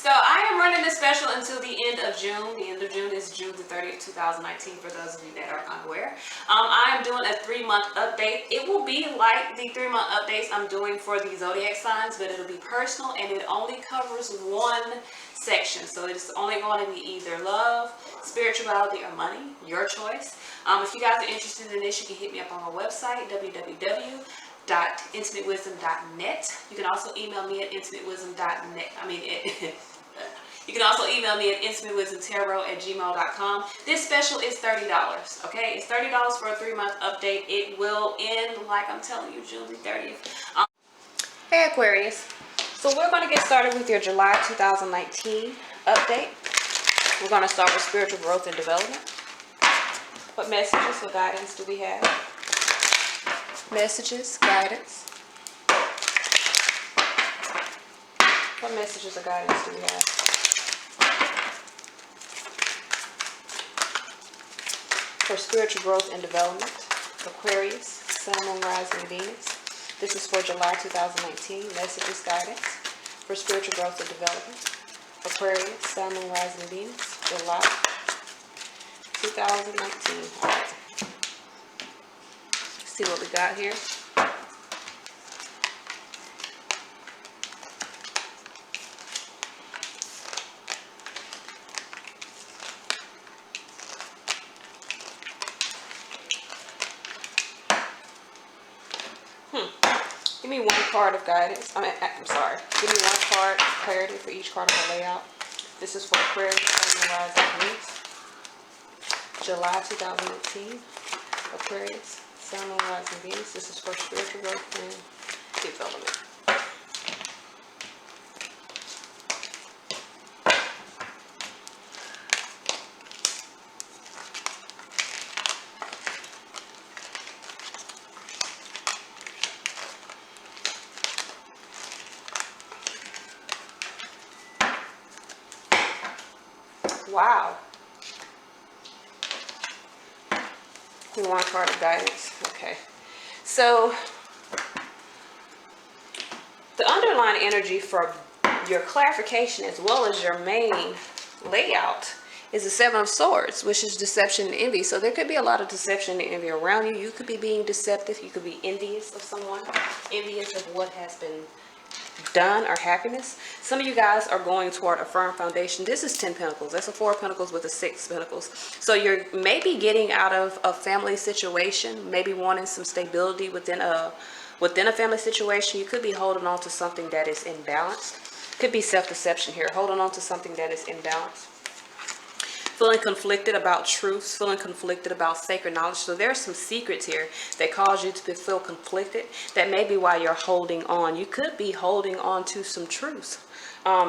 So I am running this special until the end of June. The end of June is June the 30th, 2019, for those of you that are unaware. I am doing a 3-month update. It will be like the 3-month updates I'm doing for the zodiac signs, but it'll be personal and it only covers one section. So it's only going to be either love, spirituality, or money, your choice. If you guys are interested in this, you can hit me up on my website, www.intimatewisdom.net. You can also email me at intimatewisdom.net. You can also email me at intimatewisdomtarot@gmail.com. This special is $30, okay? It's $30 for a 3-month update. It will end, like I'm telling you, June the 30th. Hey Aquarius. So we're going to get started with your July 2019 update. We're going to start with spiritual growth and development. What messages or guidance do we have? Messages, guidance. What messages or guidance do we have? For spiritual growth and development, Aquarius, Sun, Moon, Rising, Venus. This is for July 2019. Messages, guidance. For spiritual growth and development, Aquarius, Sun, Moon, Rising, Venus. July 2019. All right. Let's see what we got here. Give me one card of guidance. I'm sorry. Give me one card of clarity for each card of the layout. This is for Aquarius, Sun, Moon, Rising, Venus. July 2018. Aquarius, Sun, Moon, Rising, Venus. This is for spiritual growth and development. Wow. One card of guidance. Okay. So the underlying energy for your clarification as well as your main layout is the 7 of Swords, which is deception and envy. So there could be a lot of deception and envy around you. You could be being deceptive. You could be envious of someone, envious of what has been done or happiness. Some of you guys are going toward a firm foundation. This is 10 Pentacles. That's a 4 of Pentacles with a 6 of Pentacles. So you're maybe getting out of a family situation, maybe wanting some stability within a family situation. You could be holding on to something that is imbalanced. Could be self-deception here. Holding on to something that is imbalanced. Feeling conflicted about truths, feeling conflicted about sacred knowledge. So there are some secrets here that cause you to feel conflicted. That may be why you're holding on. You could be holding on to some truths,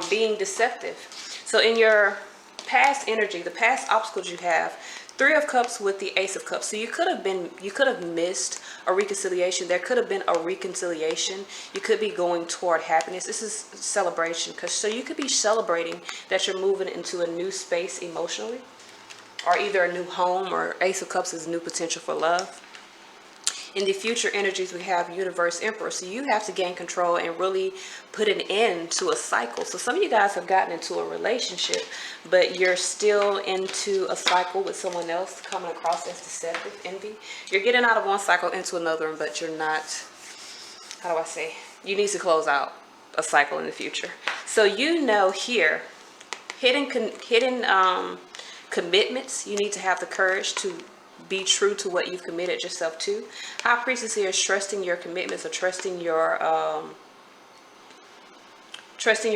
being deceptive. So in your past energy, the past obstacles you have, 3 of Cups with the Ace of Cups. So you could have missed a reconciliation. There could have been a reconciliation. You could be going toward happiness. This is celebration. So you could be celebrating that you're moving into a new space emotionally, or either a new home, or Ace of Cups is new potential for love. In the future energies, we have Universe Emperor. So you have to gain control and really put an end to a cycle. So some of you guys have gotten into a relationship, but you're still into a cycle with someone else, coming across as deceptive, envy. You're getting out of one cycle into another one, but you're not, how do I say? You need to close out a cycle in the future. So you know here, hidden commitments, you need to have the courage to be true to what you've committed yourself to. High Priestess here is trusting your commitments, or trusting your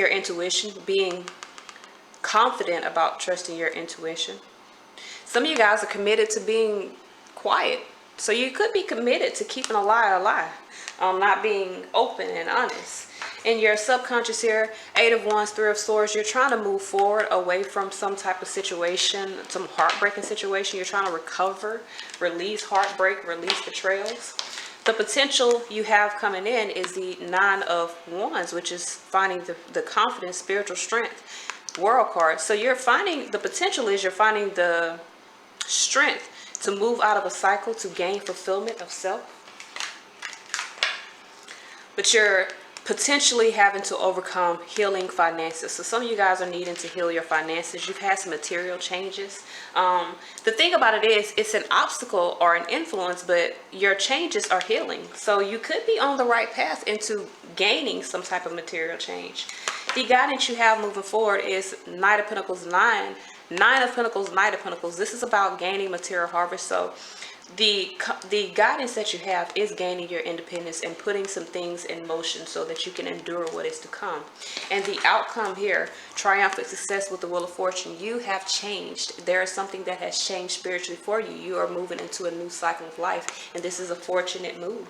intuition, being confident about trusting your intuition. Some of you guys are committed to being quiet. So you could be committed to keeping a lie, not being open and honest. In your subconscious here, 8 of Wands, 3 of Swords, you're trying to move forward away from some type of situation, some heartbreaking situation. You're trying to recover, release heartbreak, release betrayals. The potential you have coming in is the 9 of Wands, which is finding the confidence, spiritual strength, World card. So you're finding, the potential is you're finding the strength to move out of a cycle, to gain fulfillment of self. But you're potentially having to overcome healing finances. So some of you guys are needing to heal your finances. You've had some material changes. The thing about it is, it's an obstacle or an influence, but your changes are healing. So you could be on the right path into gaining some type of material change. The guidance you have moving forward is Knight of Pentacles 9. Nine of Pentacles, Knight of Pentacles. This is about gaining material harvest. So the guidance that you have is gaining your independence and putting some things in motion so that you can endure what is to come. And the outcome here, triumphant success with the Wheel of Fortune. You have changed. There is something that has changed spiritually for you. You are moving into a new cycle of life, and this is a fortunate move.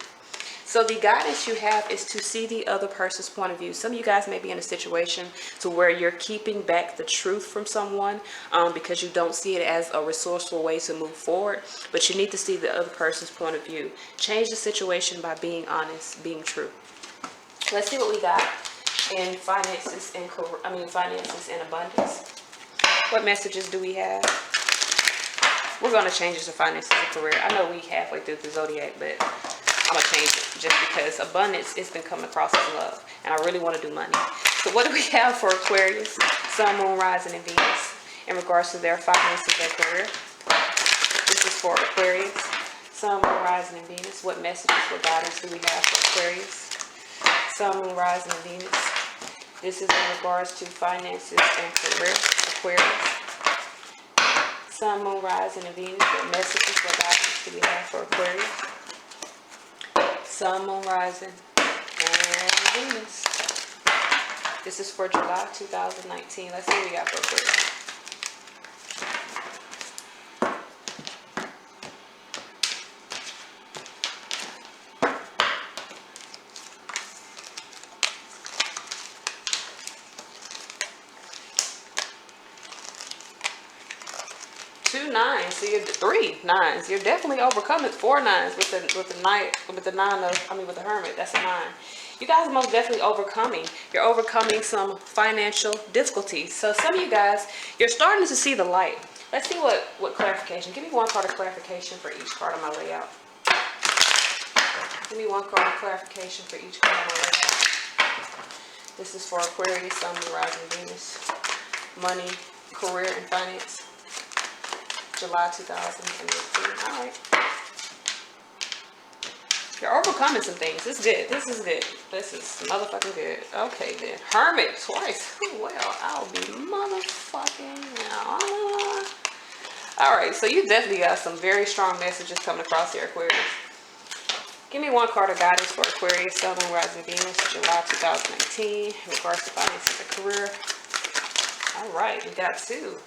So the guidance you have is to see the other person's point of view. Some of you guys may be in a situation to where you're keeping back the truth from someone because you don't see it as a resourceful way to move forward. But you need to see the other person's point of view. Change the situation by being honest, being true. Let's see what we got in finances and finances and abundance. What messages do we have? We're going to change it to finances and career. I know we halfway through the zodiac, but I'm going to change it just because abundance has been coming across as love. And I really want to do money. So what do we have for Aquarius, Sun, Moon, Rising, and Venus in regards to their finances and career? This is for Aquarius, Sun, Moon, Rising, and Venus. What messages, what guidance do we have for Aquarius, Sun, Moon, Rising, and Venus? This is in regards to finances and career, Aquarius, Sun, Moon, Rising, and Venus. What messages, what guidance do we have for Aquarius, Sun, Moon, Rising, and Venus? This is for July 2019. Let's see what we got for Aquarius. 2 9s, so you're 3 9s. You're definitely overcoming 4 9s with the Hermit. That's a 9. You guys are most definitely overcoming. You're overcoming some financial difficulties. So some of you guys, you're starting to see the light. Let's see what clarification. Give me one card of clarification for each card of my layout. Give me one card of clarification for each card of my layout. This is for Aquarius, Sun, Moon, Rising, Venus. Money, career, and finance. July 2018. All right. You're overcoming some things. This is good. This is good. This is motherfucking good. Okay then. Hermit twice. Well, I'll be motherfucking. All right. So you definitely got some very strong messages coming across here, Aquarius. Give me one card of guidance for Aquarius, Sun, Moon, Rising, Venus, July 2019, in regards to finances and career. All right. We got 2.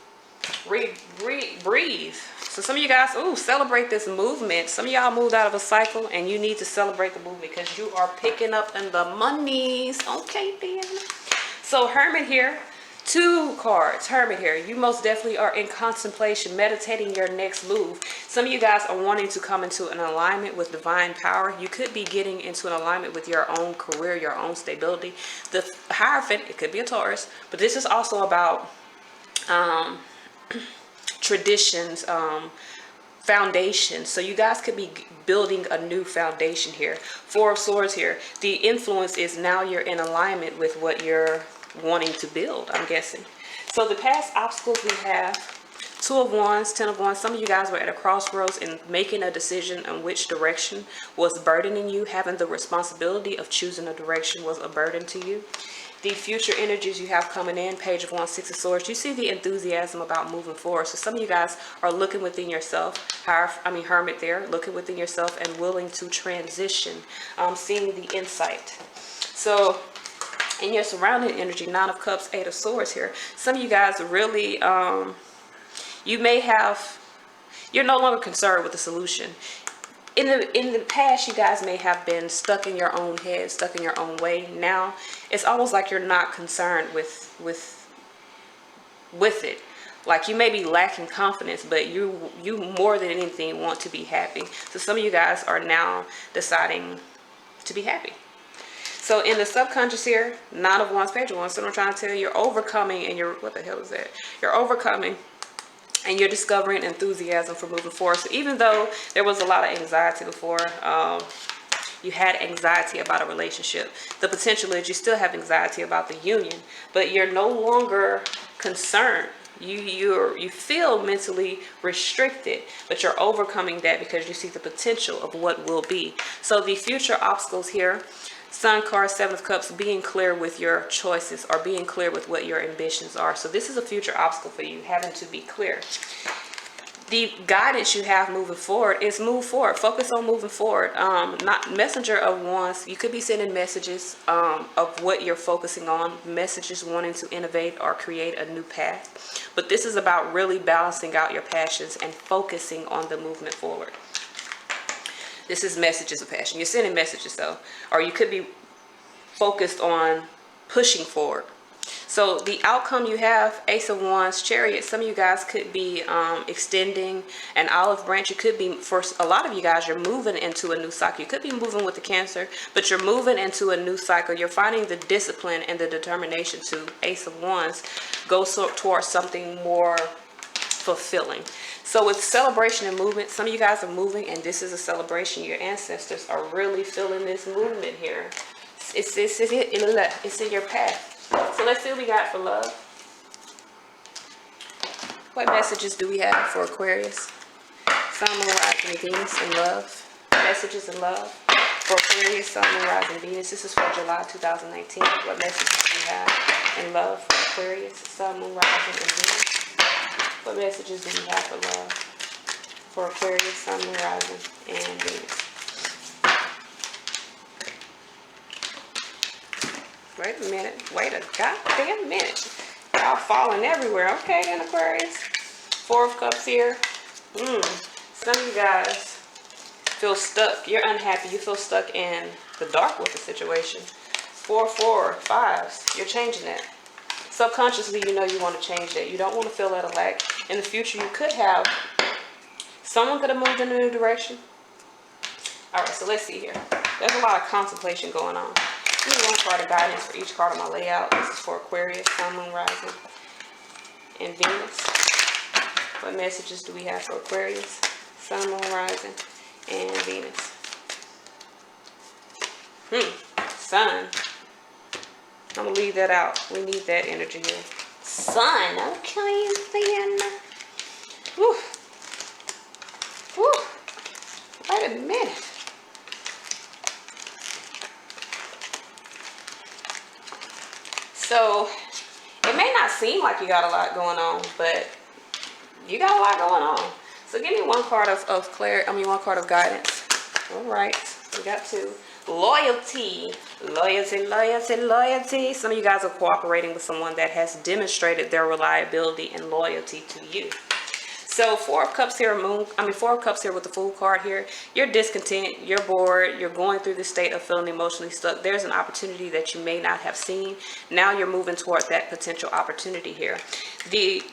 Breathe. So some of you guys, celebrate this movement. Some of y'all moved out of a cycle and you need to celebrate the movement because you are picking up in the monies. Okay then. So Hermit here, 2 cards. Hermit here. You most definitely are in contemplation, meditating your next move. Some of you guys are wanting to come into an alignment with divine power. You could be getting into an alignment with your own career, your own stability. The Hierophant, it could be a Taurus, but this is also about traditions, foundations. So you guys could be building a new foundation here. 4 of Swords here. The influence is now you're in alignment with what you're wanting to build, I'm guessing. So the past obstacles we have, 2 of Wands, 10 of Wands. Some of you guys were at a crossroads and making a decision on which direction was burdening you. Having the responsibility of choosing a direction was a burden to you. The future energies you have coming in, Page of Wands, 6 of Swords. You see the enthusiasm about moving forward. So some of you guys are looking within yourself. Hermit there, looking within yourself and willing to transition. Seeing the insight. So in your surrounding energy, 9 of Cups, 8 of Swords here. Some of you guys really, you're no longer concerned with the solution. In the past, you guys may have been stuck in your own head, stuck in your own way. Now, it's almost like you're not concerned with it. Like you may be lacking confidence, but you more than anything want to be happy. So some of you guys are now deciding to be happy. So in the subconscious here, 9 of Wands, Page of Wands. So I'm trying to tell you, you're overcoming, and what the hell is that? You're overcoming. And you're discovering enthusiasm for moving forward. So even though there was a lot of anxiety before, You had anxiety about a relationship. The potential is you still have anxiety about the union, but you're no longer concerned. You feel mentally restricted, but you're overcoming that because you see the potential of what will be. So the future obstacles here, Sun card, Seven of Cups, being clear with your choices or being clear with what your ambitions are. So this is a future obstacle for you, having to be clear. The guidance you have moving forward is move forward. Focus on moving forward. Not Messenger of Wands. You could be sending messages of what you're focusing on. Messages wanting to innovate or create a new path. But this is about really balancing out your passions and focusing on the movement forward. This is messages of passion. You're sending messages though. Or you could be focused on pushing forward. So the outcome you have, Ace of Wands, Chariot. Some of you guys could be extending an olive branch. You could be, for a lot of you guys, you're moving into a new cycle. You could be moving with the Cancer, but you're moving into a new cycle. You're finding the discipline and the determination to, Ace of Wands, go towards something more fulfilling. So with celebration and movement, some of you guys are moving, and this is a celebration. Your ancestors are really feeling this movement here. It's in your path. So let's see what we got for love. What messages do we have for Aquarius? Sun, Moon, Rising, Venus in love. Messages in love for Aquarius, Sun, Moon, Rising, Venus. This is for July 2019. What messages do we have in love for Aquarius, Sun, Moon, Rising, and Venus? What messages do we have for love for Aquarius, Sun, Moon, Rising, and Venus? Wait a minute. Wait a goddamn minute. Y'all falling everywhere. Okay then, Aquarius. Four of Cups here. Some of you guys feel stuck. You're unhappy. You feel stuck in the dark with the situation. 4, 4, 5s. You're changing that. Subconsciously, you know you want to change that. You don't want to feel out of lack. In the future, you could have, someone could have moved in a new direction. Alright, so let's see here. There's a lot of contemplation going on. Give me one card of guidance for each card of my layout. This is for Aquarius, Sun, Moon, Rising, and Venus. What messages do we have for Aquarius, Sun, Moon, Rising, and Venus? Sun. I'm going to leave that out. We need that energy here. Sun. Okay, then. Whew. Whew. Wait a minute. So, it may not seem like you got a lot going on, but you got a lot going on. So give me one card of clarity. One card of guidance. All right, we got 2. Loyalty. Loyalty, loyalty, loyalty. Some of you guys are cooperating with someone that has demonstrated their reliability and loyalty to you. So 4 of Cups here, 4 of Cups here with the Fool card here. You're discontent, you're bored, you're going through this state of feeling emotionally stuck. There's an opportunity that you may not have seen. Now you're moving toward that potential opportunity here. The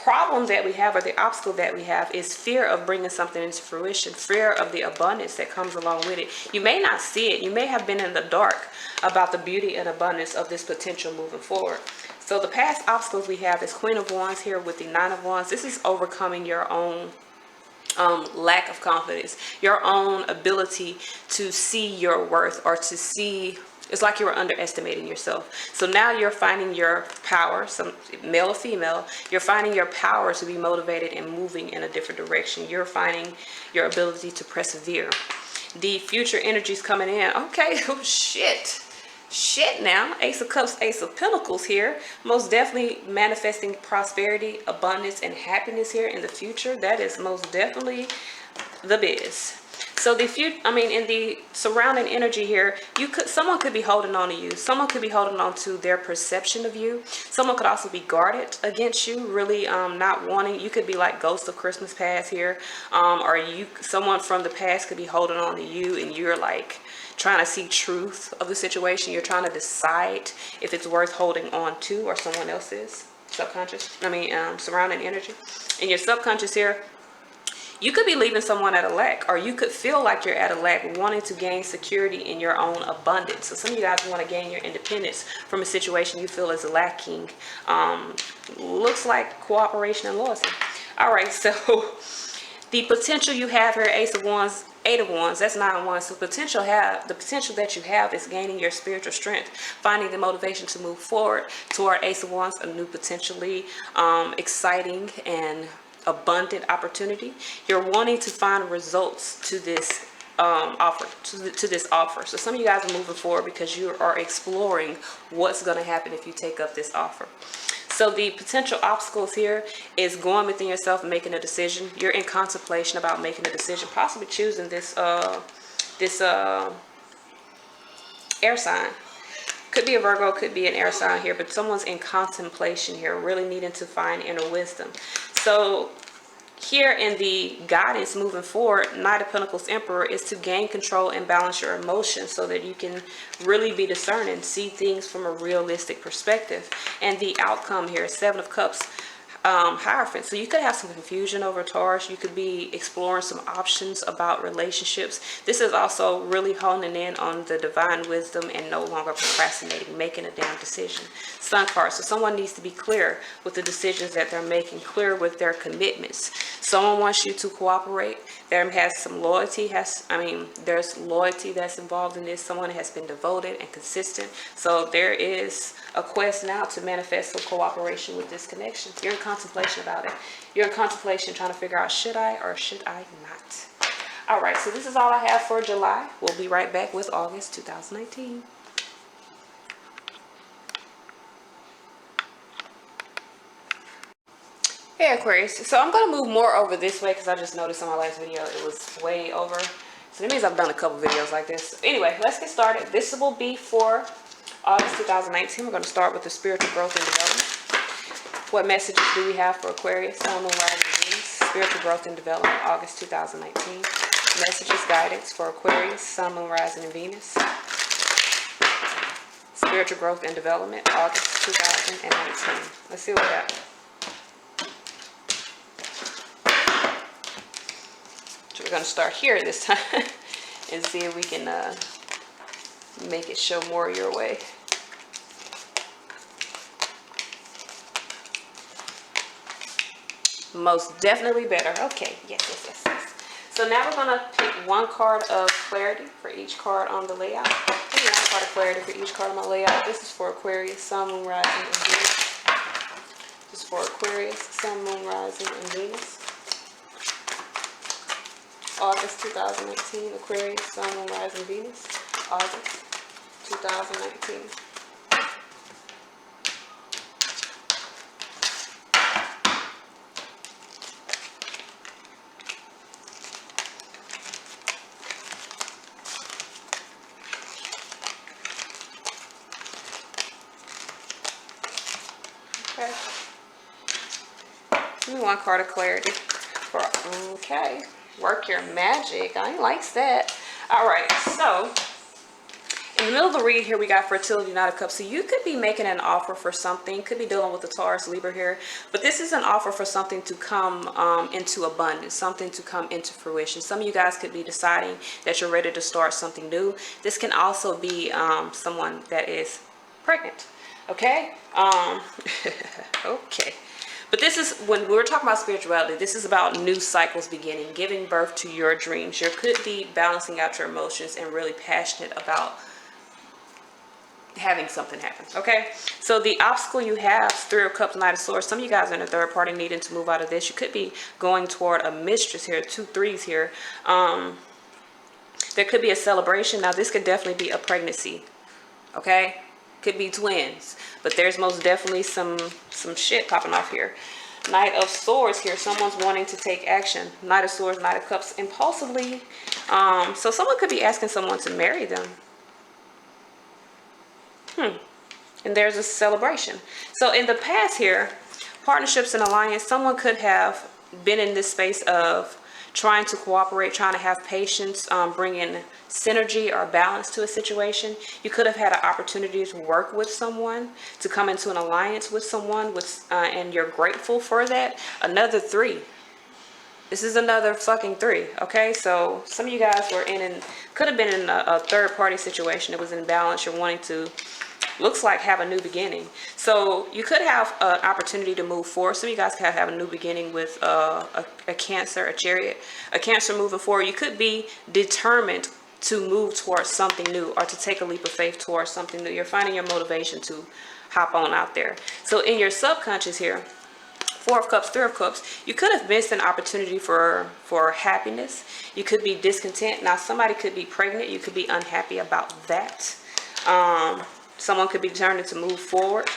problem that we have, or the obstacle that we have, is fear of bringing something into fruition, fear of the abundance that comes along with it. You may not see it. You may have been in the dark about the beauty and abundance of this potential moving forward. So the past obstacles we have is Queen of Wands here with the 9 of Wands. This is overcoming your own lack of confidence, your own ability to see your worth, or to see, it's like you were underestimating yourself. So now you're finding your power, some male or female, you're finding your power to be motivated and moving in a different direction. You're finding your ability to persevere. The future energies coming in. Okay, oh shit. Shit now. Ace of Cups, Ace of Pinnacles here. Most definitely manifesting prosperity, abundance, and happiness here in the future. That is most definitely the biz. So the in the surrounding energy here, someone could be holding on to you. Someone could be holding on to their perception of you. Someone could also be guarded against you, really not wanting. You could be like Ghost of Christmas Past here, or someone from the past could be holding on to you, and you're like trying to see truth of the situation. You're trying to decide if it's worth holding on to, or someone else's surrounding energy. In your subconscious here, you could be leaving someone at a lack, or you could feel like you're at a lack, wanting to gain security in your own abundance. So some of you guys want to gain your independence from a situation you feel is lacking. Looks like cooperation and loyalty. All right, so the potential you have here, Ace of Wands, Eight of Wands, that's 9-1. So the potential that you have is gaining your spiritual strength, finding the motivation to move forward. Toward Ace of Wands, a new potentially exciting and abundant opportunity. You're wanting to find results to this offer, to this offer. So some of you guys are moving forward because you are exploring what's going to happen if you take up this offer. So the potential obstacles here is going within yourself and making a decision. You're in contemplation about making a decision, possibly choosing this air sign. Could be a Virgo, could be an air sign here, but someone's in contemplation here, really needing to find inner wisdom. So here in the guidance moving forward, Knight of Pentacles, Emperor, is to gain control and balance your emotions so that you can really be discerning, see things from a realistic perspective. And the outcome here is Seven of Cups, Hierophant. So you could have some confusion over Taurus. You could be exploring some options about relationships. This is also really honing in on the divine wisdom and no longer procrastinating, making a damn decision. Sun card. So someone needs to be clear with the decisions that they're making, clear with their commitments. Someone wants you to cooperate. There has some loyalty. There's loyalty that's involved in this. Someone has been devoted and consistent. So there is a quest now to manifest some cooperation with this connection. You're in contemplation about it. You're in contemplation trying to figure out, should I or should I not? All right, so this is all I have for July. We'll be right back with August 2019. Hey Aquarius, so I'm going to move more over this way because I just noticed on my last video it was way over. So that means I've done a couple videos like this. Anyway, let's get started. This will be for August 2019. We're going to start with the spiritual growth and development. What messages do we have for Aquarius, Sun, Moon, Rising, and Venus? Spiritual growth and development, August 2019. Messages, guidance for Aquarius, Sun, Moon, Rising, and Venus. Spiritual growth and development, August 2019. Let's see what we got. So we're going to start here this time and see if we can make it show more your way. Most definitely better. Okay, yes. So now we're going to pick one card of clarity for each card on the layout. One card of clarity for each card on my layout. This is for Aquarius, Sun, Moon, Rising, and Venus. This is for Aquarius, Sun, Moon, Rising, and Venus. August 2019, Aquarius, Sun, Moon, Rising, Venus. August 2019. Okay. Give me one card of clarity. Okay. Work your magic. I likes that. All right. So in the middle of the read here, we got fertility, Knight of Cups. So you could be making an offer for something. Could be dealing with the Taurus, Libra here. But this is an offer for something to come into abundance, something to come into fruition. Some of you guys could be deciding that you're ready to start something new. This can also be someone that is pregnant. Okay? Okay. But this is, when we're talking about spirituality, this is about new cycles beginning, giving birth to your dreams. You could be balancing out your emotions and really passionate about having something happen. Okay? So the obstacle you have, Three of Cups, Knight of Swords. Some of you guys are in a third party needing to move out of this. You could be going toward a mistress here, 2 threes here. There could be a celebration. Now this could definitely be a pregnancy. Okay? Could be twins, but there's most definitely some shit popping off here. Knight of Swords here. Someone's wanting to take action. Knight of Swords, Knight of Cups, impulsively. So someone could be asking someone to marry them. And there's a celebration. So in the past here, partnerships and alliance, someone could have been in this space of trying to cooperate, trying to have patience, bringing synergy or balance to a situation. You could have had an opportunity to work with someone, to come into an alliance with someone, and you're grateful for that. Another 3. This is another fucking 3. Okay, so some of you guys were could have been in a third party situation. It was in balance. You're wanting to looks like have a new beginning. So you could have an opportunity to move forward. Some of you guys could have a new beginning with a Cancer, a Chariot, a Cancer moving forward. You could be determined to move towards something new or to take a leap of faith towards something new. You're finding your motivation to hop on out there. So in your subconscious here, Four of Cups, Three of Cups, you could have missed an opportunity for happiness. You could be discontent. Now, somebody could be pregnant. You could be unhappy about that. Someone could be determined to move forward.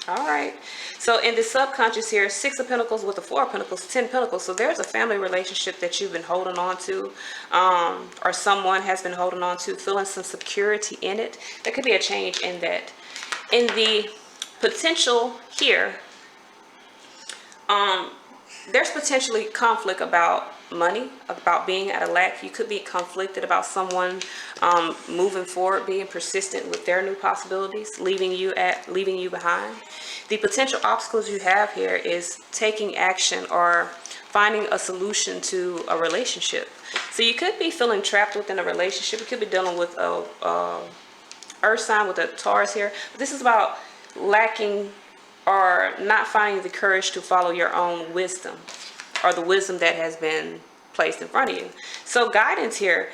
All right. So in the subconscious here, Six of Pentacles with the Four of Pentacles, 10 Pentacles. So there's a family relationship that you've been holding on to, or someone has been holding on to, feeling some security in it. There could be a change in that. In the potential here, there's potentially conflict about money, about being at a lack. You could be conflicted about someone moving forward, being persistent with their new possibilities, leaving you behind. The potential obstacles you have here is taking action or finding a solution to a relationship. So you could be feeling trapped within a relationship. You could be dealing with a earth sign with a Taurus here. But this is about lacking or not finding the courage to follow your own wisdom or the wisdom that has been placed in front of you. So guidance here,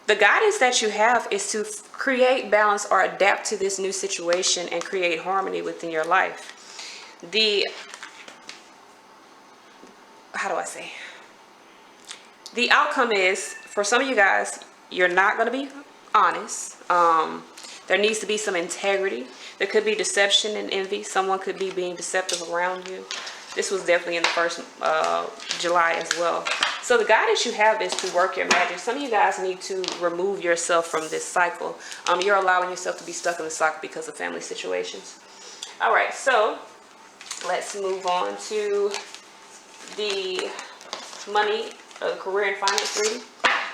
the guidance that you have is to create balance or adapt to this new situation and create harmony within your life. How do I say? The outcome is, for some of you guys, you're not going to be honest. There needs to be some integrity. There could be deception and envy. Someone could be being deceptive around you. This was definitely in the first July as well. So the guidance you have is to work your magic. Some of you guys need to remove yourself from this cycle. You're allowing yourself to be stuck in the cycle because of family situations. All right, so let's move on to the money, career and finance reading.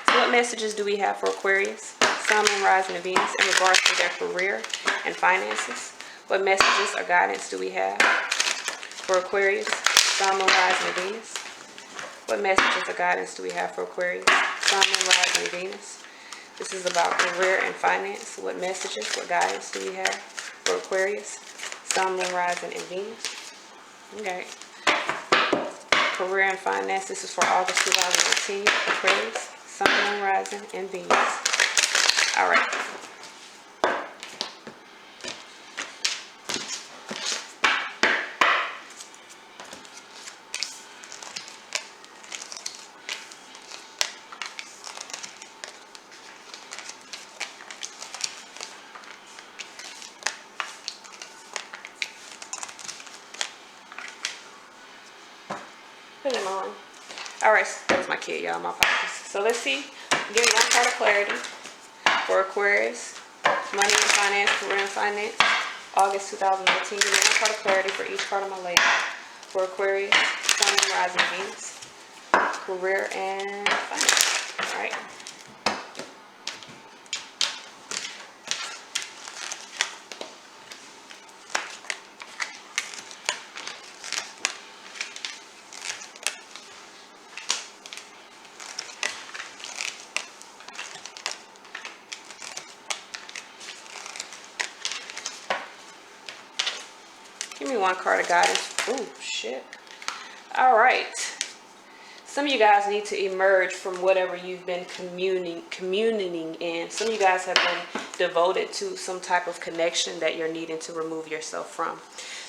So what messages do we have for Aquarius, Sun, Moon, Rising, and Venus in regards to their career and finances? What messages or guidance do we have for Aquarius, Sun, Moon, Rising, and Venus? What messages or guidance do we have for Aquarius, Sun, Moon, Rising, and Venus? This is about career and finance. What messages, what guidance do we have for Aquarius, Sun, Moon, Rising, and Venus? Okay. Career and finance. This is for August 2018. Aquarius, Sun, Moon, Rising, and Venus. All right. Put him on. All right, that was my kid, y'all. My apologies. So let's see. Give me one card of clarity for Aquarius, money and finance, career and finance, August 2018. Give me one card of clarity for each card of my lady. For Aquarius, Sun, Moon, Rising, Venus, career and finance. All right. Give me one card of guidance. Oh, shit. All right. Some of you guys need to emerge from whatever you've been communing in. Some of you guys have been devoted to some type of connection that you're needing to remove yourself from.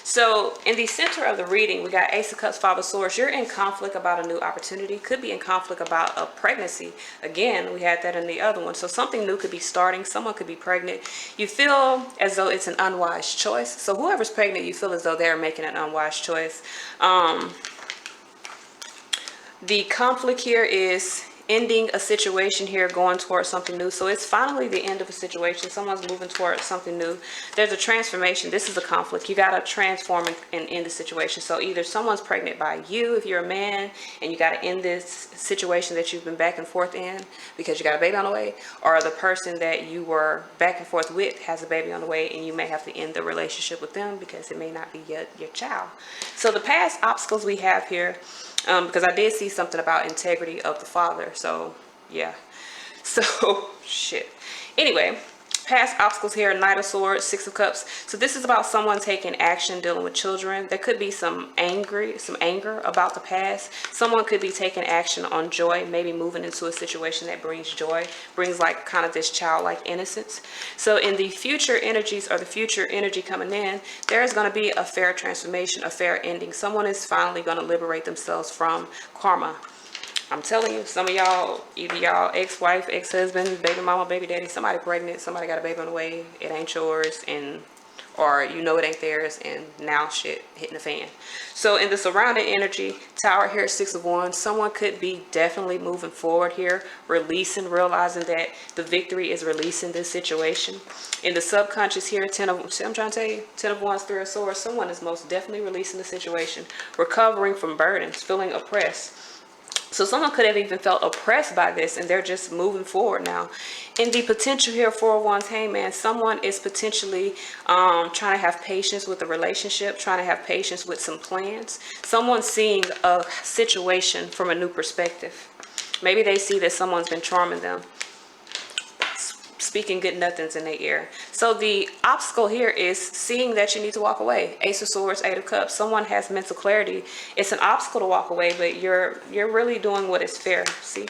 So in the center of the reading, we got Ace of Cups, Five of Swords. You're in conflict about a new opportunity. Could be in conflict about a pregnancy. Again, we had that in the other one. So something new could be starting. Someone could be pregnant. You feel as though it's an unwise choice. So whoever's pregnant, you feel as though they're making an unwise choice. The conflict here is ending a situation here, going towards something new. So it's finally the end of a situation. Someone's moving towards something new. There's a transformation. This is a conflict. You got to transform and end the situation. So either someone's pregnant by you if you're a man and you got to end this situation that you've been back and forth in because you got a baby on the way, or the person that you were back and forth with has a baby on the way and you may have to end the relationship with them because it may not be your child. So the past obstacles we have here, because I did see something about integrity of the father. So, yeah. So, shit. Anyway, Past obstacles here, Knight of Swords, Six of Cups. So this is about someone taking action, dealing with children. There could be some anger about the past. Someone could be taking action on joy, maybe moving into a situation that brings joy, brings like kind of this childlike innocence. So in the future energies, or the future energy coming in, there is going to be a fair transformation, a fair ending. Someone is finally going to liberate themselves from karma. I'm telling you, some of y'all, either y'all ex-wife, ex-husband, baby mama, baby daddy, somebody pregnant, somebody got a baby on the way, it ain't yours, and or you know it ain't theirs, and now shit hitting the fan. So in the surrounding energy, Tower here, Six of Wands, someone could be definitely moving forward here, releasing, realizing that the victory is releasing this situation. In the subconscious here, Ten of Wands, Three of Swords, someone is most definitely releasing the situation, recovering from burdens, feeling oppressed. So someone could have even felt oppressed by this, and they're just moving forward now. In the potential here, Four of Wands, Hangman, someone is potentially trying to have patience with the relationship, trying to have patience with some plans. Someone seeing a situation from a new perspective. Maybe they see that someone's been charming them, speaking good nothings in their ear. So the obstacle here is seeing that you need to walk away. Ace of Swords, Eight of Cups. Someone has mental clarity. It's an obstacle to walk away, but you're really doing what is fair. See?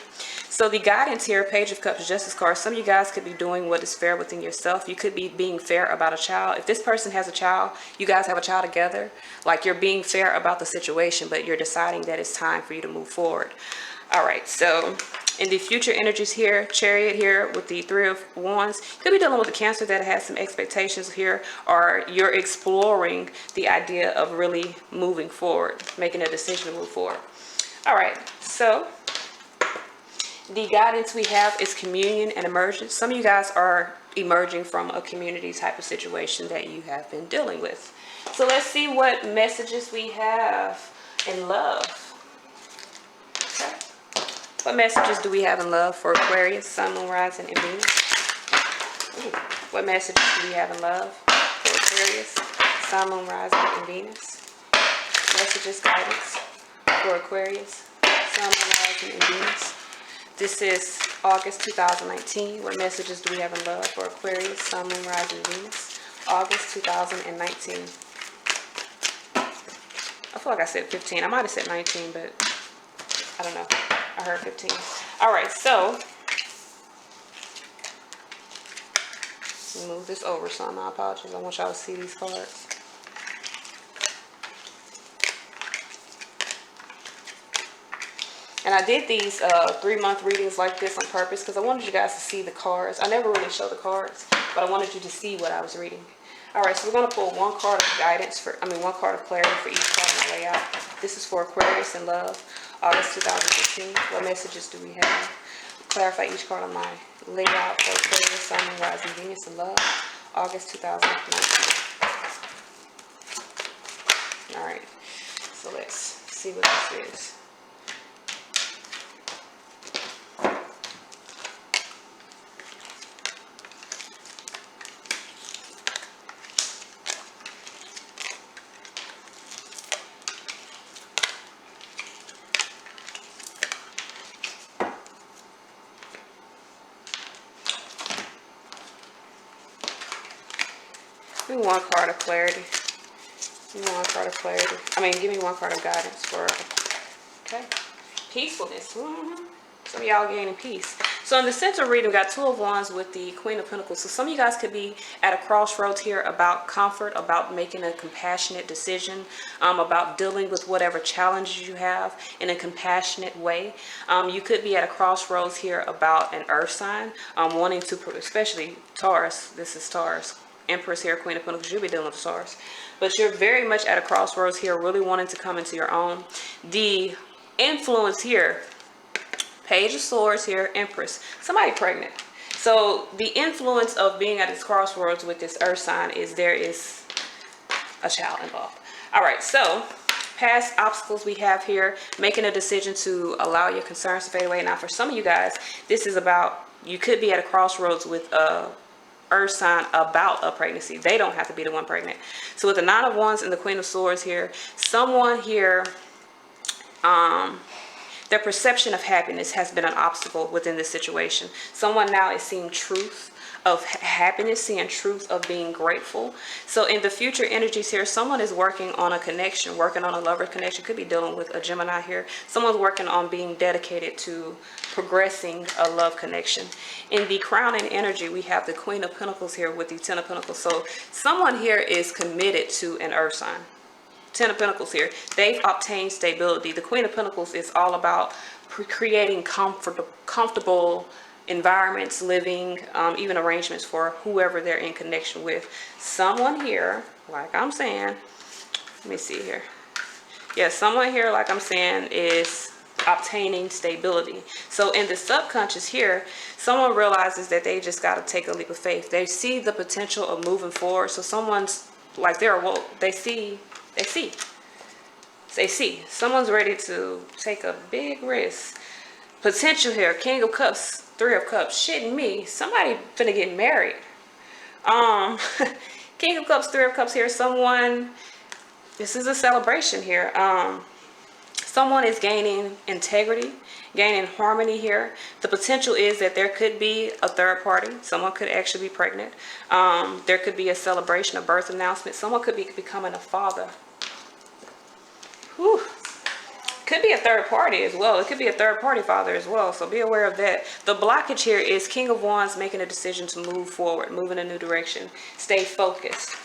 So the guidance here, Page of Cups, Justice card. Some of you guys could be doing what is fair within yourself. You could be being fair about a child. If this person has a child, you guys have a child together. Like, you're being fair about the situation, but you're deciding that it's time for you to move forward. All right, so in the future energies here, Chariot here with the Three of Wands, could be dealing with a Cancer that has some expectations here, or you're exploring the idea of really moving forward, making a decision to move forward. All right, so the guidance we have is communion and emergence. Some of you guys are emerging from a community type of situation that you have been dealing with. So let's see what messages we have in love. Okay. What messages do we have in love for Aquarius, Sun, Moon, Rising, and Venus? Ooh. What messages do we have in love for Aquarius, Sun, Moon, Rising, and Venus? Messages, guidance for Aquarius, Sun, Moon, Rising, and Venus. This is August 2019. What messages do we have in love for Aquarius, Sun, Moon, Rising, and Venus? August 2019. I feel like I said 15. I might have said 19, but I don't know. I heard 15. All right, so let me move this over, so my apologies. I want y'all to see these cards. And I did these 3-month readings like this on purpose because I wanted you guys to see the cards. I never really show the cards, but I wanted you to see what I was reading. All right, so we're going to pull one card of guidance one card of clarity for each card in the layout. This is for Aquarius in love, August 2015. What messages do we have? Clarify each card on my layout for Aquarius, Sun, Moon, Rising, Venus in love, August 2019. All right, so let's see what this is. Give me one card of clarity. Give me one card of clarity. Give me one card of guidance for, okay, peacefulness. Some of y'all gaining peace. So in the center reading, we got Two of Wands with the Queen of Pinnacles. So some of you guys could be at a crossroads here about comfort, about making a compassionate decision, about dealing with whatever challenges you have in a compassionate way. You could be at a crossroads here about an earth sign, wanting to, especially Taurus. This is Taurus. Empress here, Queen of Pentacles, you'll be dealing with Taurus. But you're very much at a crossroads here, really wanting to come into your own. The influence here, Page of Swords here, Empress, somebody pregnant. So the influence of being at this crossroads with this earth sign is there is a child involved. All right, so past obstacles we have here, making a decision to allow your concerns to fade away. Now for some of you guys, this is about, you could be at a crossroads with a earth sign about a pregnancy. They don't have to be the one pregnant. So with the Nine of Wands and the Queen of Swords here, someone here, their perception of happiness has been an obstacle within this situation. Someone now is seeing truth of happiness, seeing truth, of being grateful. So in the future energies here, someone is working on a connection, working on a lover connection. Could be dealing with a Gemini here. Someone's working on being dedicated to progressing a love connection. In the crowning energy, we have the Queen of Pentacles here with the Ten of Pentacles. So someone here is committed to an earth sign. Ten of Pentacles here. They've obtained stability. The Queen of Pentacles is all about creating comfortable environments, living, even arrangements for whoever they're in connection with. Someone here, like I'm saying, let me see here. Yeah, someone here, like I'm saying, is obtaining stability. So in the subconscious here, someone realizes that they just got to take a leap of faith. They see the potential of moving forward. So someone's like, they see. Someone's ready to take a big risk. Potential here. King of Cups, Three of Cups. Shitting me. Somebody finna get married. King of Cups, Three of Cups here. This is a celebration here. Someone is gaining integrity, gaining harmony here. The potential is that there could be a third party. Someone could actually be pregnant. There could be a celebration, a birth announcement. Someone could be becoming a father. Whew. Could be a third party as well. It could be a third party father as well. So be aware of that. The blockage here is King of Wands making a decision to move forward, move in a new direction, stay focused.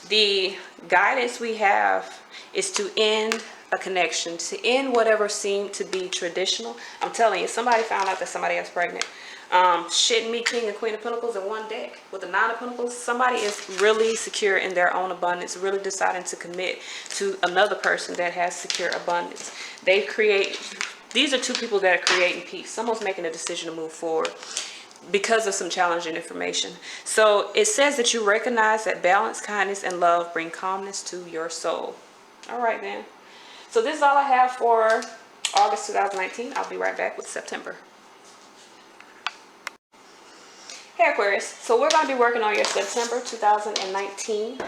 The guidance we have is to end a connection, to end whatever seemed to be traditional. I'm telling you, somebody found out that somebody else pregnant. Shitting me, King and Queen of Pentacles in one deck with the Nine of Pentacles. Somebody is really secure in their own abundance, really deciding to commit to another person that has secure abundance. These are two people that are creating peace. Someone's making a decision to move forward because of some challenging information. So it says that you recognize that balance, kindness, and love bring calmness to your soul. All right, then. So this is all I have for August 2019. I'll be right back with September. Hey Aquarius, so we're going to be working on your September 2019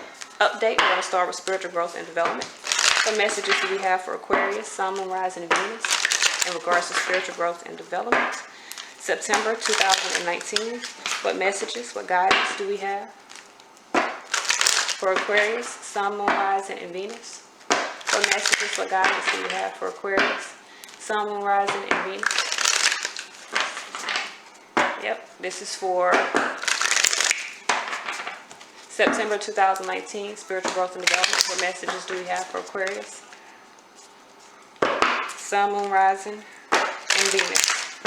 update. We're going to start with spiritual growth and development. What messages do we have for Aquarius, Sun, Moon, Rising, and Venus in regards to spiritual growth and development? September 2019, what messages, what guidance do we have for Aquarius, Sun, Moon, Rising, and Venus? What messages, what guidance do we have for Aquarius, Sun, Moon, Rising, and Venus? Yep, this is for September 2019, spiritual growth and development. What messages do we have for Aquarius, Sun, Moon, Rising, and Venus?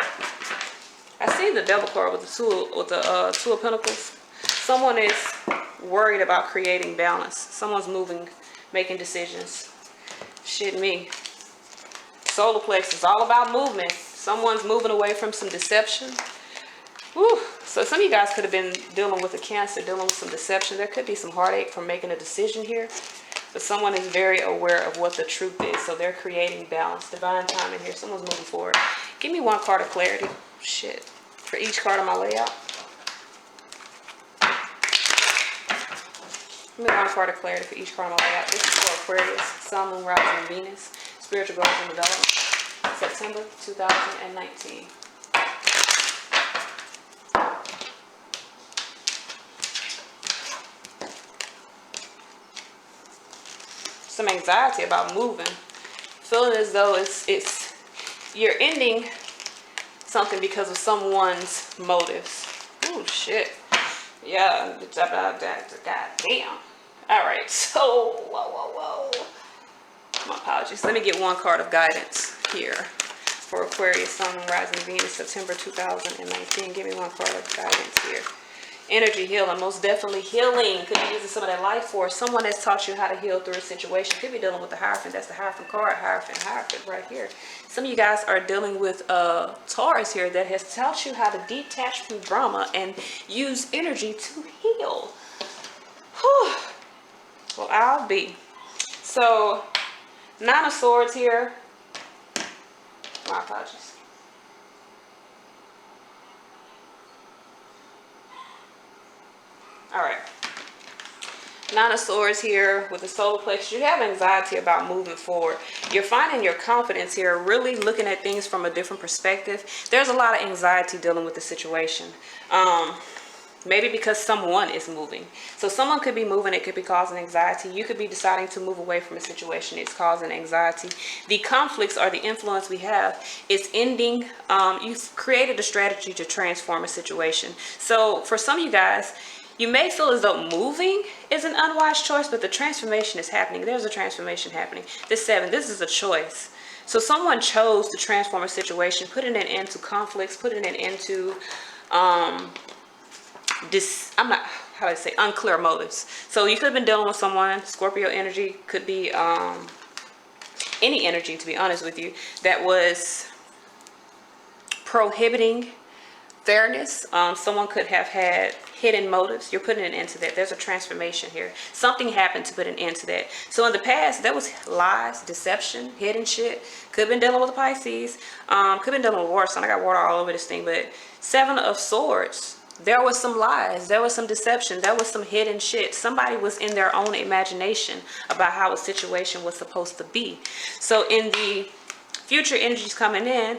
I see the Devil card with the Two of Pentacles. Someone is worried about creating balance. Someone's moving, making decisions. Shit me. Solar Plex is all about movement. Someone's moving away from some deception. Whew. So some of you guys could have been dealing with a Cancer, dealing with some deception. There could be some heartache from making a decision here. But someone is very aware of what the truth is. So they're creating balance. Divine timing here. Someone's moving forward. Give me one card of clarity. Shit. For each card on my layout. Give me one card of clarity for each card on my layout. This is for Aquarius, Sun, Moon, Rising, and Venus. Spiritual growth and development. September 2019. Some anxiety about moving, feeling as though it's you're ending something because of someone's motives. Oh shit, yeah, god damn. All right, so whoa, my apologies. Let me get one card of guidance here for Aquarius, Sun, Moon, Rising, Venus, September 2019. Give me one card of guidance here. Energy healing, most definitely healing. Could be using some of that life force. Someone that's taught you how to heal through a situation. Could be dealing with the Hierophant. That's the Hierophant card. Hierophant right here. Some of you guys are dealing with Taurus here that has taught you how to detach from drama and use energy to heal. Whew. Well, I'll be. So, Nine of Swords here. My apologies. All right. Nine of Swords here with the solar plexus. You have anxiety about moving forward. You're finding your confidence here, really looking at things from a different perspective. There's a lot of anxiety dealing with the situation. Maybe because someone is moving. So someone could be moving, it could be causing anxiety. You could be deciding to move away from a situation, it's causing anxiety. The conflicts or the influence we have is ending. You've created a strategy to transform a situation. So for some of you guys, you may feel as though moving is an unwise choice, but the transformation is happening. There's a transformation happening. This 7, this is a choice. So someone chose to transform a situation, putting an end to conflicts, putting an end to I'm not, how do I say, unclear motives. So you could have been dealing with someone, Scorpio energy, could be any energy, to be honest with you, that was prohibiting fairness. Someone could have had hidden motives. You're putting an end to that. There's a transformation here. Something happened to put an end to that. So in the past, there was lies, deception, hidden shit. Could have been dealing with a Pisces. Could have been dealing with water sign. I got water all over this thing. But 7 of Swords. There was some lies. There was some deception. There was some hidden shit. Somebody was in their own imagination about how a situation was supposed to be. So in the future energies coming in,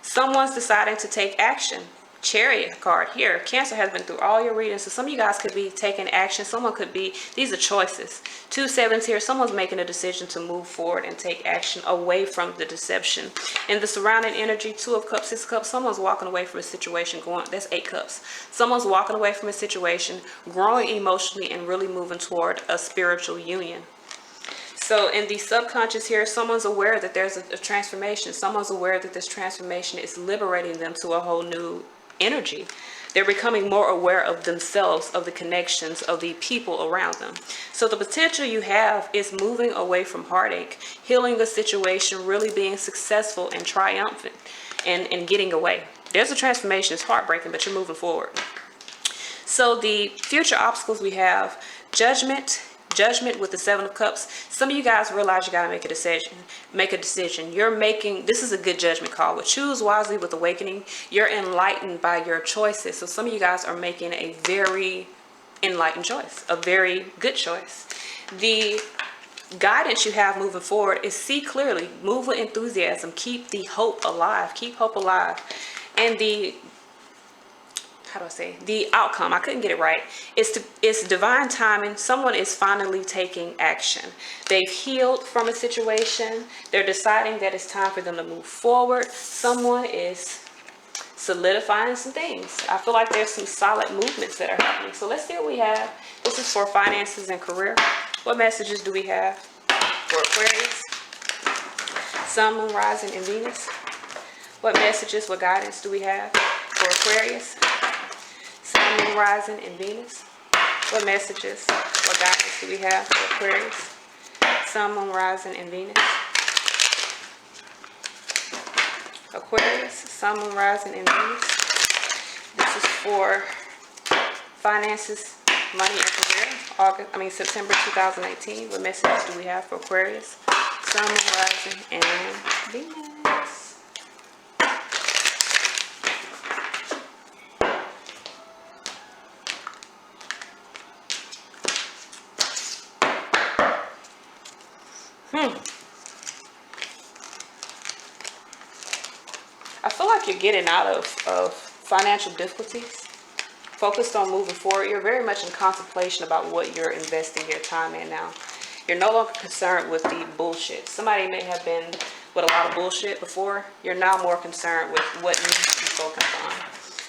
someone's deciding to take action. Chariot card here. Cancer has been through all your readings. So some of you guys could be taking action. Someone could be, these are choices. 2 7s here. Someone's making a decision to move forward and take action away from the deception. In the surrounding energy, 2 of Cups, 6 of Cups, someone's walking away from a situation going, that's 8 Cups. Someone's walking away from a situation, growing emotionally and really moving toward a spiritual union. So in the subconscious here, someone's aware that there's a transformation. Someone's aware that this transformation is liberating them to a whole new energy. They're becoming more aware of themselves, of the connections, of the people around them. So the potential you have is moving away from heartache, healing a situation, really being successful and triumphant and getting away. There's a transformation. It's heartbreaking, but you're moving forward. So the future obstacles we have, judgment with the 7 of Cups. Some of you guys realize you got to make a decision. You're making, this is a good judgment call. With choose wisely with awakening, you're enlightened by your choices. So some of you guys are making a very enlightened choice, a very good choice. The guidance you have moving forward is see clearly, move with enthusiasm, keep the hope alive, keep hope alive. And the, how do I say, the outcome, I couldn't get it right, it's divine timing. Someone is finally taking action. They've healed from a situation. They're deciding that it's time for them to move forward. Someone is solidifying some things. I feel like there's some solid movements that are happening. So let's see what we have. This is for finances and career. What messages do we have for Aquarius? Sun, Moon, Rising, and Venus. What messages, what guidance do we have for Aquarius? Sun, Moon, Rising, and Venus. What messages, what guidance do we have for Aquarius? Sun, Moon, Rising, and Venus. Aquarius, Sun, Moon, Rising, and Venus. This is for finances, money, and career. September 2018. What messages do we have for Aquarius? Sun, Moon, Rising, and Venus. I feel like you're getting out of financial difficulties, focused on moving forward. You're very much in contemplation about what you're investing your time in now. You're no longer concerned with the bullshit. Somebody may have been with a lot of bullshit before. You're now more concerned with what needs to be focused on.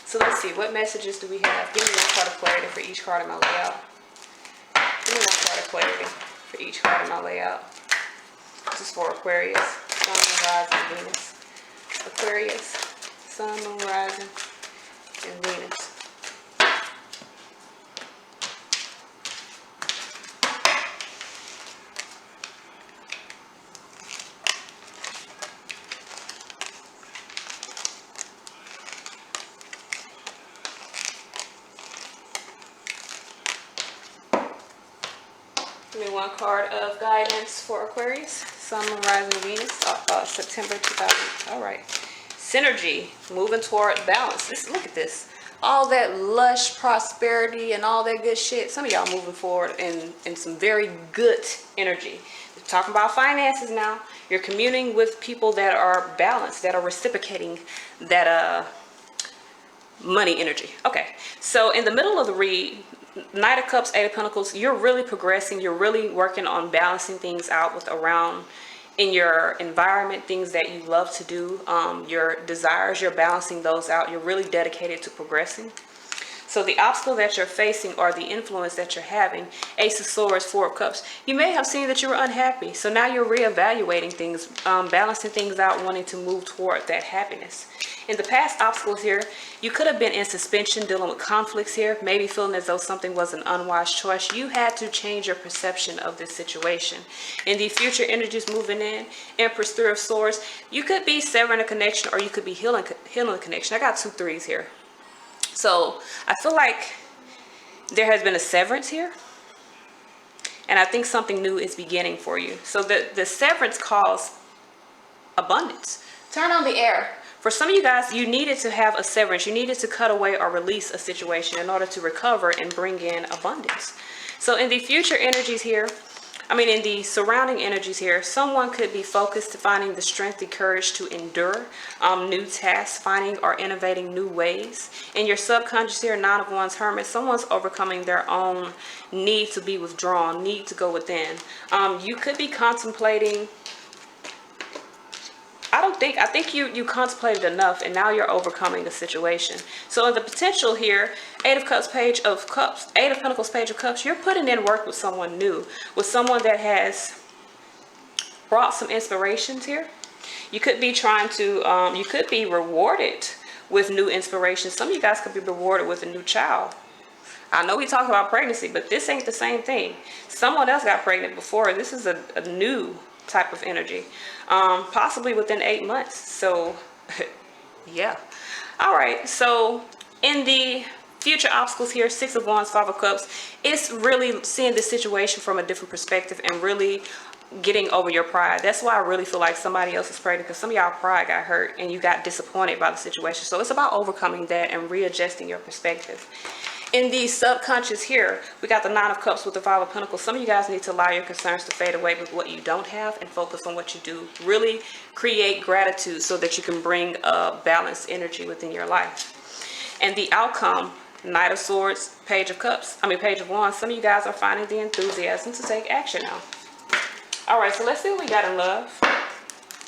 So let's see, what messages do we have? Give me one card of clarity for each card in my layout. Give me one card of clarity for each card in my layout. This is for Aquarius, Sun, Moon, Rising, Venus. Aquarius, Sun, Moon, Rising, and Venus. Give me one card of guidance for Aquarius, Sun, Moon, Rising, Venus, September 2000. All right. Synergy, moving toward balance. Look at this. All that lush prosperity and all that good shit. Some of y'all moving forward in some very good energy. We're talking about finances now. You're communing with people that are balanced, that are reciprocating, that money energy. Okay, so in the middle of the read, Knight of Cups, Eight of Pentacles, you're really progressing. You're really working on balancing things out with around in your environment, things that you love to do, your desires, you're balancing those out. You're really dedicated to progressing. So the obstacle that you're facing or the influence that you're having, Ace of Swords, Four of Cups, you may have seen that you were unhappy. So now you're reevaluating things, balancing things out, wanting to move toward that happiness. In the past obstacles here, you could have been in suspension, dealing with conflicts here, maybe feeling as though something was an unwise choice. You had to change your perception of this situation. In the future energies moving in, Empress, Three of Swords, you could be severing a connection or you could be healing a connection. I got 2 3s here. So I feel like there has been a severance here. And I think something new is beginning for you. So the severance caused abundance. Turn on the air. For some of you guys, you needed to have a severance. You needed to cut away or release a situation in order to recover and bring in abundance. So in the future energies here, in the surrounding energies here, someone could be focused to finding the strength, the courage to endure new tasks, finding or innovating new ways. In your subconscious here, Nine of Wands, Hermit, someone's overcoming their own need to be withdrawn, need to go within. You could be contemplating, I think you contemplated enough and now you're overcoming the situation. So in the potential here, Eight of Cups, Page of Cups, Eight of Pentacles, Page of Cups, you're putting in work with someone new, with someone that has brought some inspirations here. You could be trying to, you could be rewarded with new inspiration. Some of you guys could be rewarded with a new child. I know we talk about pregnancy, but this ain't the same thing. Someone else got pregnant before. This is a new type of energy, possibly within 8 months. So yeah. All right, so in the future obstacles here, Six of Wands, Five of Cups, it's really seeing the situation from a different perspective and really getting over your pride. That's why I really feel like somebody else is pregnant, because some of y'all pride got hurt and you got disappointed by the situation. So it's about overcoming that and readjusting your perspective. In the subconscious here, we got the Nine of Cups with the Five of Pentacles. Some of you guys need to allow your concerns to fade away with what you don't have and focus on what you do. Really create gratitude so that you can bring a balanced energy within your life. And the outcome, Knight of Swords, Page of Cups, Page of Wands. Some of you guys are finding the enthusiasm to take action now. All right, so let's see what we got in love.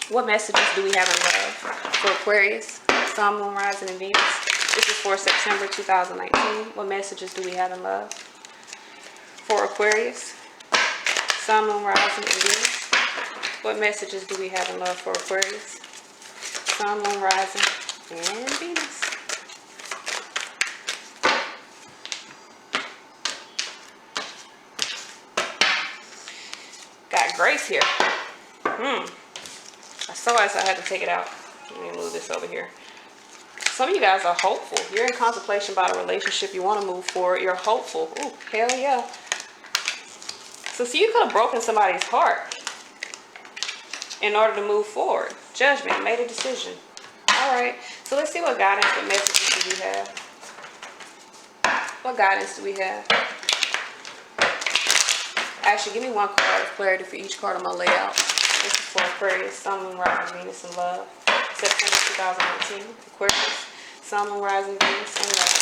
What messages do we have in love for Aquarius, Sun, Moon, Rising, and Venus? This is for September 2019. What messages do we have in love for Aquarius, Sun, Moon, Rising, and Venus? What messages do we have in love for Aquarius, Sun, Moon, Rising, and Venus? Got Grace here. I saw it, so I had to take it out. Let me move this over here. Some of you guys are hopeful. You're in contemplation about a relationship. You want to move forward. You're hopeful. Ooh, hell yeah. So see, you could have broken somebody's heart in order to move forward. Judgment, made a decision. All right. So let's see what guidance, what messages do we have? What guidance do we have? Actually, give me one card of clarity for each card on my layout. This is for Aquarius, Sun, Moon, Rising, Venus, and Love. September 2019. Aquarius, Sun, Moon, Rising, Venus, and Love.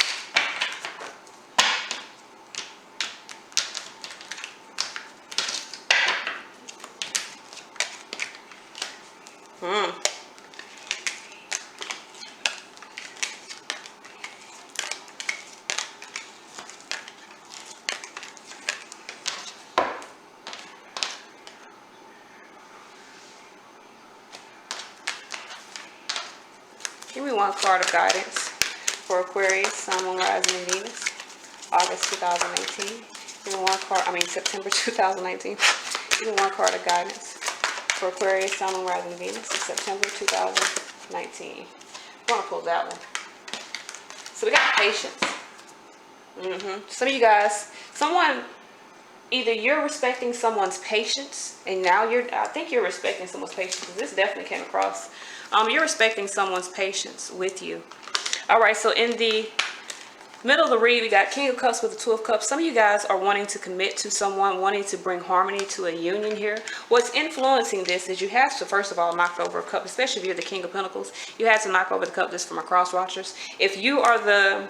Give me one card of guidance for Aquarius, Sun, Moon, Rising, and Venus, August 2019. Give me one card, September 2019. Give me one card of guidance for Aquarius, Sun, Moon, Rising, and Venus, September 2019. I want to pull that one. So we got patience. Some of you guys, either you're respecting someone's patience, and now I think you're respecting someone's patience, because this definitely came across. You're respecting someone's patience with you. All right, so in the Middle of the read, we got King of Cups with the Two of Cups. Some of you guys are wanting to commit to someone, wanting to bring harmony to a union here. What's influencing this is you have to, first of all, knock over a cup, especially if you're the King of Pentacles. You have to knock over the cup just from a cross watchers. If you are the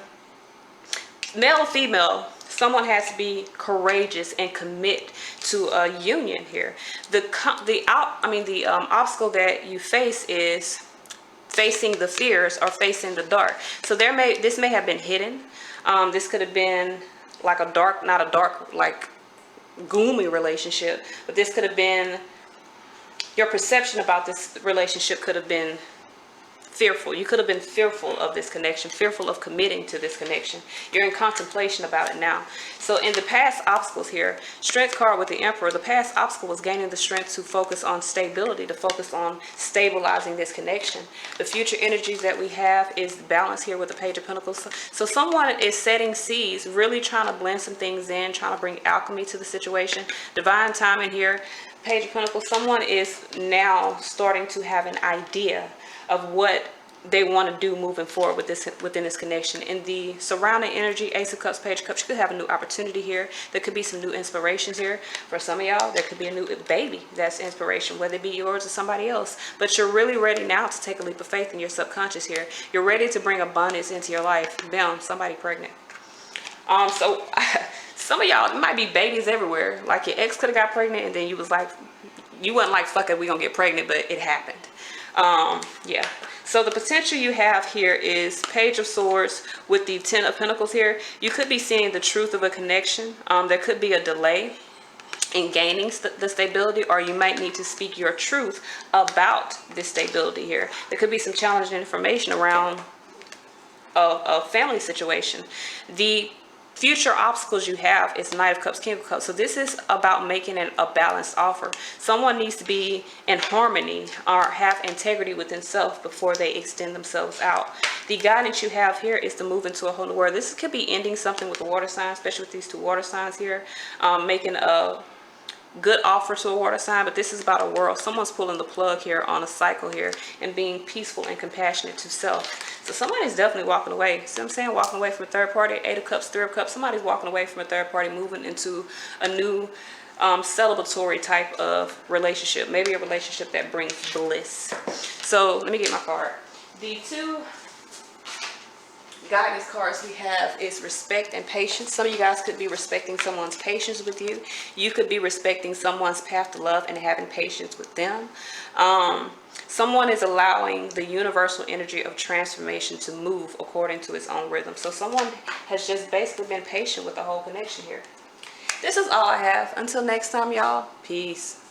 male or female, someone has to be courageous and commit to a union here. The obstacle that you face is facing the fears or facing the dark. So this may have been hidden. This could have been like a dark, not a dark, like gloomy relationship, but this could have been, your perception about this relationship could have been fearful. You could have been fearful of this connection, fearful of committing to this connection. You're in contemplation about it now. So in the past obstacles here, Strength card with the Emperor, the past obstacle was gaining the strength to focus on stability, to focus on stabilizing this connection. The future energies that we have is balance here with the Page of Pentacles. So someone is setting seeds, really trying to blend some things in, trying to bring alchemy to the situation. Divine timing here, Page of Pentacles. Someone is now starting to have an idea of what they want to do moving forward with this, within this connection. In the surrounding energy, Ace of Cups, Page of Cups, you could have a new opportunity here. There could be some new inspirations here. For some of y'all, there could be a new baby that's inspiration, whether it be yours or somebody else. But you're really ready now to take a leap of faith in your subconscious here. You're ready to bring abundance into your life. Bam, somebody pregnant. So some of y'all, it might be babies everywhere. Like your ex could have got pregnant and then you was like, you wasn't like, fuck it, we gonna get pregnant, but it happened. Yeah. So the potential you have here is Page of Swords with the Ten of Pentacles here. You could be seeing the truth of a connection. There could be a delay in gaining the stability, or you might need to speak your truth about this stability here. There could be some challenging information around a family situation. The future obstacles you have is Knight of Cups, King of Cups. So this is about making a balanced offer. Someone needs to be in harmony or have integrity within self before they extend themselves out. The guidance you have here is to move into a whole new world. This could be ending something with the water sign, especially with these two water signs here, making a good offer to a water sign, but this is about a world. Someone's pulling the plug here on a cycle here and being peaceful and compassionate to self. So somebody's definitely walking away. See what I'm saying? Walking away from a third party. Eight of Cups, Three of Cups. Somebody's walking away from a third party, moving into a new celebratory type of relationship. Maybe a relationship that brings bliss. So let me get my card. The two guidance cards we have is respect and patience. Some of you guys could be respecting someone's patience with you. You could be respecting someone's path to love and having patience with them. Someone is allowing the universal energy of transformation to move according to its own rhythm. So someone has just basically been patient with the whole connection here. This is all I have. Until next time, y'all. Peace.